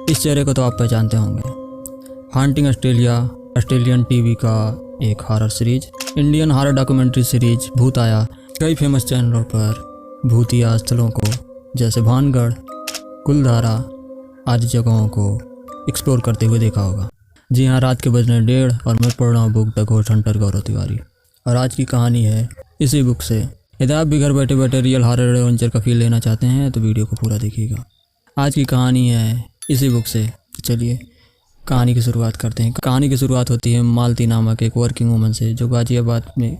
इस चेहरे को तो आप पहचानते होंगे। हॉन्टिंग ऑस्ट्रेलिया ऑस्ट्रेलियन टीवी का एक horror series, Indian horror documentary series Bhootaya, कई फेमस चैनलों पर भूतिया स्थलों को जैसे भानगढ़, कुलधारा आदि जगहों को एक्सप्लोर करते हुए देखा होगा। जी हाँ, रात के बजने 1:30 और मैं पढ़ रहा हूँ बुक द घोस्ट हंटर गौरव तिवारी। और आज की कहानी है इसी बुक से। यदि आप भी घर बैठे बैठे रियल हॉरर एडवेंचर का फील लेना चाहते हैं तो वीडियो को पूरा देखिएगा। आज की कहानी है इसी बुक से। चलिए कहानी की शुरुआत करते हैं। कहानी की शुरुआत होती है मालती नामक एक वर्किंग वूमन से, जो गाजियाबाद में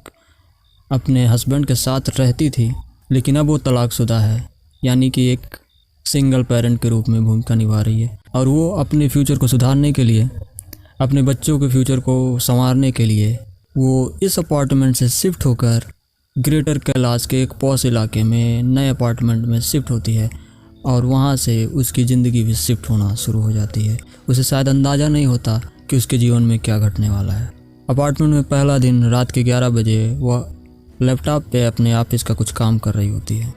अपने हस्बैंड के साथ रहती थी, लेकिन अब वो तलाकशुदा है, यानी कि एक सिंगल पेरेंट के रूप में भूमिका निभा रही है। और वो अपने फ्यूचर को सुधारने के लिए, अपने बच्चों के फ्यूचर को संवारने के लिए वो इस अपार्टमेंट से शिफ्ट होकर ग्रेटर कैलाश के एक पॉश इलाके में नए अपार्टमेंट में शिफ्ट होती है। और वहाँ से उसकी ज़िंदगी भी शिफ्ट होना शुरू हो जाती है। उसे शायद अंदाज़ा नहीं होता कि उसके जीवन में क्या घटने वाला है। अपार्टमेंट में पहला दिन रात के 11 बजे वह लैपटॉप पे अपने ऑफिस का कुछ काम कर रही होती है।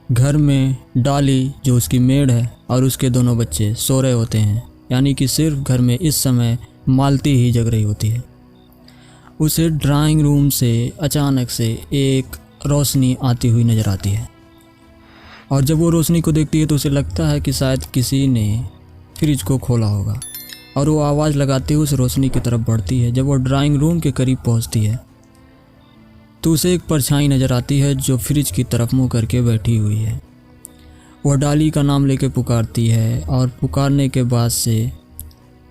घर में डॉली, जो उसकी मेड है, और उसके दोनों बच्चे सो रहे होते हैं, यानी कि सिर्फ घर में इस समय मालती ही जग रही होती है। उसे ड्राइंग रूम से अचानक से एक रोशनी आती हुई नज़र आती है, और जब वो रोशनी को देखती है तो उसे लगता है कि शायद किसी ने फ्रिज को खोला होगा, और वो आवाज़ लगाते हुए उस रोशनी की तरफ बढ़ती है। जब वो ड्राइंग रूम के करीब पहुंचती है तो उसे एक परछाई नज़र आती है जो फ्रिज की तरफ मुंह करके बैठी हुई है। वह डॉली का नाम लेके पुकारती है, और पुकारने के बाद से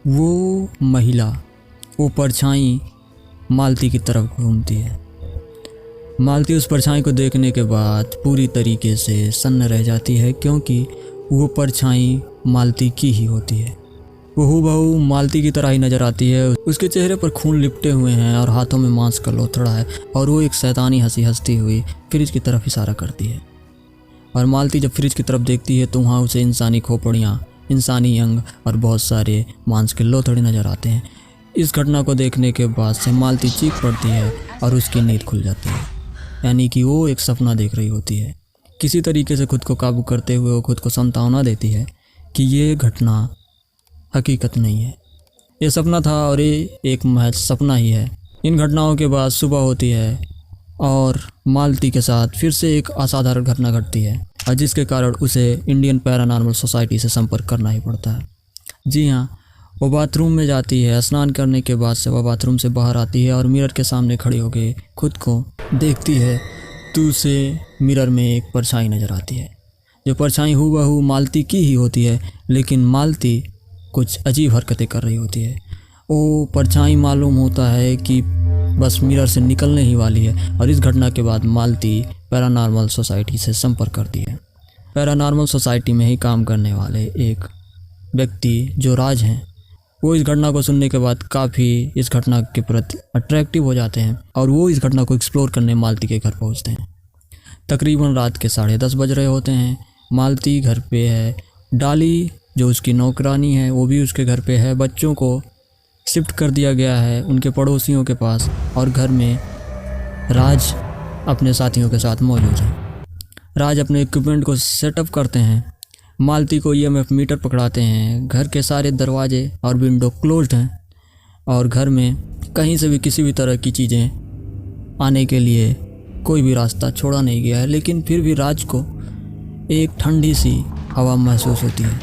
वो महिला, वो परछाई मालती की तरफ घूमती है। मालती उस परछाई को देखने के बाद पूरी तरीके से सन्न रह जाती है, क्योंकि वो परछाई मालती की ही होती है। वो हूबहू मालती की तरह ही नज़र आती है। उसके चेहरे पर खून लिपटे हुए हैं और हाथों में मांस का लोथड़ा है, और वो एक शैतानी हंसी हंसती हुई फ्रिज की तरफ इशारा करती है। और मालती जब फ्रिज की तरफ देखती है तो वहाँ उसे इंसानी खोपड़ियाँ, इंसानी अंग और बहुत सारे मांस के लोथड़े नज़र आते हैं। इस घटना को देखने के बाद से मालती चीख पड़ती है और उसकी नींद खुल जाती है, यानी कि वो एक सपना देख रही होती है। किसी तरीके से खुद को काबू करते हुए वो खुद को सांत्वना देती है कि ये घटना हकीकत नहीं है, ये सपना था और ये एक महज सपना ही है। इन घटनाओं के बाद सुबह होती है और मालती के साथ फिर से एक असाधारण घटना घटती है, और जिसके कारण उसे इंडियन पैरानॉर्मल सोसाइटी से संपर्क करना ही पड़ता है। जी हाँ, वो बाथरूम में जाती है। स्नान करने के बाद से वह बाथरूम से बाहर आती है और मिरर के सामने खड़ी होकर खुद को देखती है तो उसे मिरर में एक परछाई नज़र आती है, जो परछाई हूबहू मालती की ही होती है, लेकिन मालती कुछ अजीब हरकतें कर रही होती है। वो परछाई मालूम होता है कि बस मिरर से निकलने ही वाली है, और इस घटना के बाद मालती पैरानॉर्मल सोसाइटी से संपर्क करती है। पैरानॉर्मल सोसाइटी में ही काम करने वाले एक व्यक्ति जो राज हैं, वो इस घटना को सुनने के बाद काफ़ी इस घटना के प्रति अट्रैक्टिव हो जाते हैं, और वो इस घटना को एक्सप्लोर करने मालती के घर पहुंचते हैं। तकरीबन रात के 10:30 बज रहे होते हैं। मालती घर पे है। डॉली, जो उसकी नौकरानी है, वो भी उसके घर पे है। बच्चों को शिफ्ट कर दिया गया है उनके पड़ोसियों के पास, और घर में राज अपने साथियों के साथ मौजूद है। राज अपने इक्विपमेंट को सेटअप करते हैं। मालती को EMF मीटर पकड़ाते हैं। घर के सारे दरवाजे और विंडो क्लोज्ड हैं, और घर में कहीं से भी किसी भी तरह की चीज़ें आने के लिए कोई भी रास्ता छोड़ा नहीं गया है। लेकिन फिर भी राज को एक ठंडी सी हवा महसूस होती है।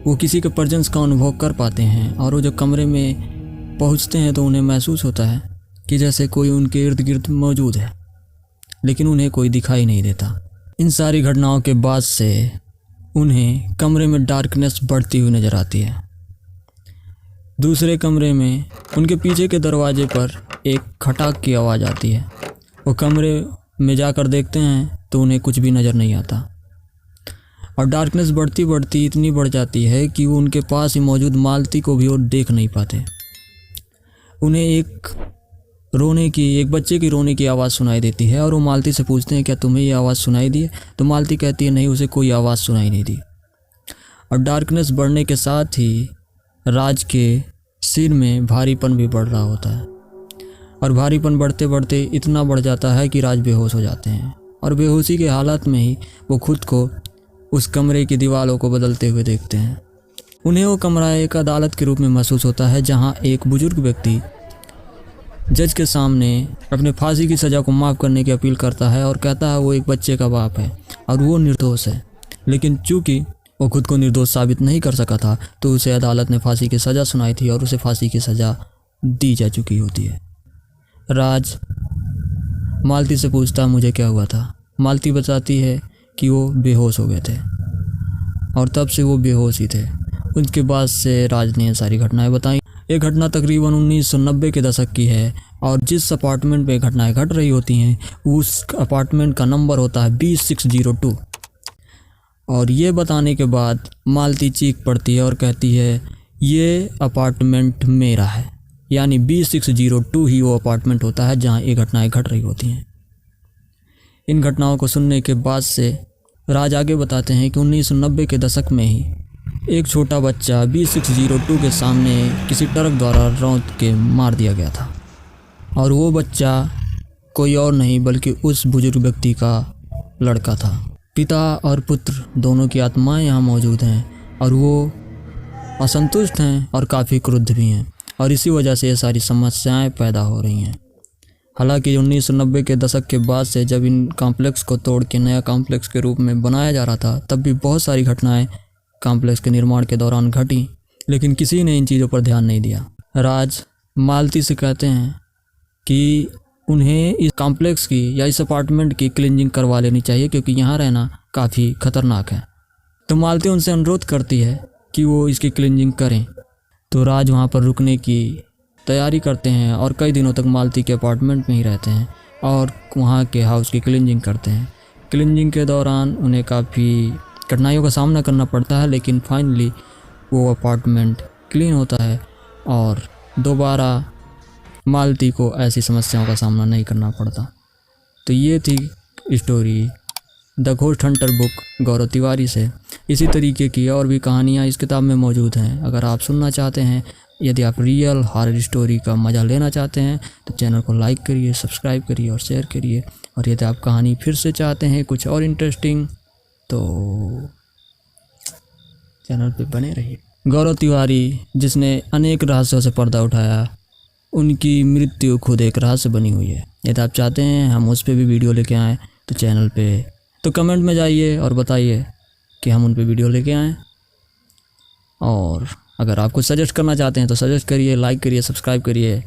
वो किसी के प्रेजेंस का अनुभव कर पाते हैं, और वो जब कमरे में पहुंचते हैं तो उन्हें महसूस होता है कि जैसे कोई उनके इर्द गिर्द मौजूद है, लेकिन उन्हें कोई दिखाई नहीं देता। इन सारी घटनाओं के बाद से उन्हें कमरे में डार्कनेस बढ़ती हुई नज़र आती है। दूसरे कमरे में उनके पीछे के दरवाजे पर एक खटाक की आवाज़ आती है। वो कमरे में जाकर देखते हैं तो उन्हें कुछ भी नज़र नहीं आता, और डार्कनेस बढ़ती बढ़ती इतनी बढ़ जाती है कि वो उनके पास ही मौजूद मालती को भी वो देख नहीं पाते। उन्हें एक बच्चे की रोने की आवाज़ सुनाई देती है, और वो मालती से पूछते हैं क्या तुम्हें ये आवाज़ सुनाई दी है? तो मालती कहती है नहीं, उसे कोई आवाज़ सुनाई नहीं दी। और डार्कनेस बढ़ने के साथ ही राज के सिर में भारीपन भी बढ़ रहा होता है, और भारीपन बढ़ते बढ़ते इतना बढ़ जाता है कि राज बेहोश हो जाते हैं, और बेहोशी के हालत में ही वो खुद को उस कमरे की दीवारों को बदलते हुए देखते हैं। उन्हें वो कमरा एक अदालत के रूप में महसूस होता है, जहां एक बुजुर्ग व्यक्ति जज के सामने अपने फांसी की सज़ा को माफ़ करने की अपील करता है और कहता है वो एक बच्चे का बाप है और वो निर्दोष है। लेकिन चूंकि वो खुद को निर्दोष साबित नहीं कर सका था, तो उसे अदालत ने फांसी की सज़ा सुनाई थी और उसे फांसी की सज़ा दी जा चुकी होती है। राज मालती से पूछता है मुझे क्या हुआ था। मालती बताती है कि वो बेहोश हो गए थे और तब से वो बेहोश ही थे। उसके बाद से राज ने सारी घटनाएं बताई। ये घटना तकरीबन 1990 के दशक की है और जिस अपार्टमेंट में घटनाएं घट रही होती हैं उस अपार्टमेंट का नंबर होता है 2602। और ये बताने के बाद मालती चीख पड़ती है और कहती है ये अपार्टमेंट मेरा है, यानी 2602 ही वो अपार्टमेंट होता है जहाँ ये घटनाएं घट रही होती हैं। इन घटनाओं को सुनने के बाद से राज आगे बताते हैं कि 1990 के दशक में ही एक छोटा बच्चा 2602 के सामने किसी ट्रक द्वारा रौंद के मार दिया गया था और वो बच्चा कोई और नहीं बल्कि उस बुजुर्ग व्यक्ति का लड़का था। पिता और पुत्र दोनों की आत्माएं यहाँ मौजूद हैं और वो असंतुष्ट हैं और काफ़ी क्रुद्ध भी हैं और इसी वजह से ये सारी समस्याएं पैदा हो रही हैं। हालांकि 1990 के दशक के बाद से जब इन कॉम्प्लेक्स को तोड़ के नया कॉम्प्लेक्स के रूप में बनाया जा रहा था, तब भी बहुत सारी घटनाएं कॉम्प्लेक्स के निर्माण के दौरान घटी, लेकिन किसी ने इन चीज़ों पर ध्यान नहीं दिया। राज मालती से कहते हैं कि उन्हें इस कॉम्प्लेक्स की या इस अपार्टमेंट की क्लीनिंग करवा लेनी चाहिए क्योंकि यहाँ रहना काफ़ी ख़तरनाक है। तो मालती उनसे अनुरोध करती है कि वो इसकी क्लीनिंग करें। तो राज वहाँ पर रुकने की तैयारी करते हैं और कई दिनों तक मालती के अपार्टमेंट में ही रहते हैं और वहाँ के हाउस की क्लीनिंग करते हैं। क्लीनिंग के दौरान उन्हें काफ़ी कठिनाइयों का सामना करना पड़ता है, लेकिन फाइनली वो अपार्टमेंट क्लीन होता है और दोबारा मालती को ऐसी समस्याओं का सामना नहीं करना पड़ता। तो ये थी story the ghost hunter book Gaurav Tiwari से। इसी तरीके की और भी कहानियाँ इस किताब में मौजूद हैं। अगर आप सुनना चाहते हैं, यदि आप रियल हॉरर स्टोरी का मज़ा लेना चाहते हैं तो चैनल को लाइक करिए, सब्सक्राइब करिए और शेयर करिए। और यदि आप कहानी फिर से चाहते हैं कुछ और इंटरेस्टिंग तो चैनल पे बने रहिए। गौरव तिवारी जिसने अनेक रहस्यों से पर्दा उठाया, उनकी मृत्यु खुद एक रहस्य बनी हुई है। यदि आप चाहते हैं हम उस पर भी वीडियो लेके आएँ तो चैनल पे तो कमेंट में जाइए और बताइए कि हम उन पे वीडियो लेके आएँ। और अगर आप कुछ सजेस्ट करना चाहते हैं तो सजेस्ट करिए, लाइक करिए, सब्सक्राइब करिए।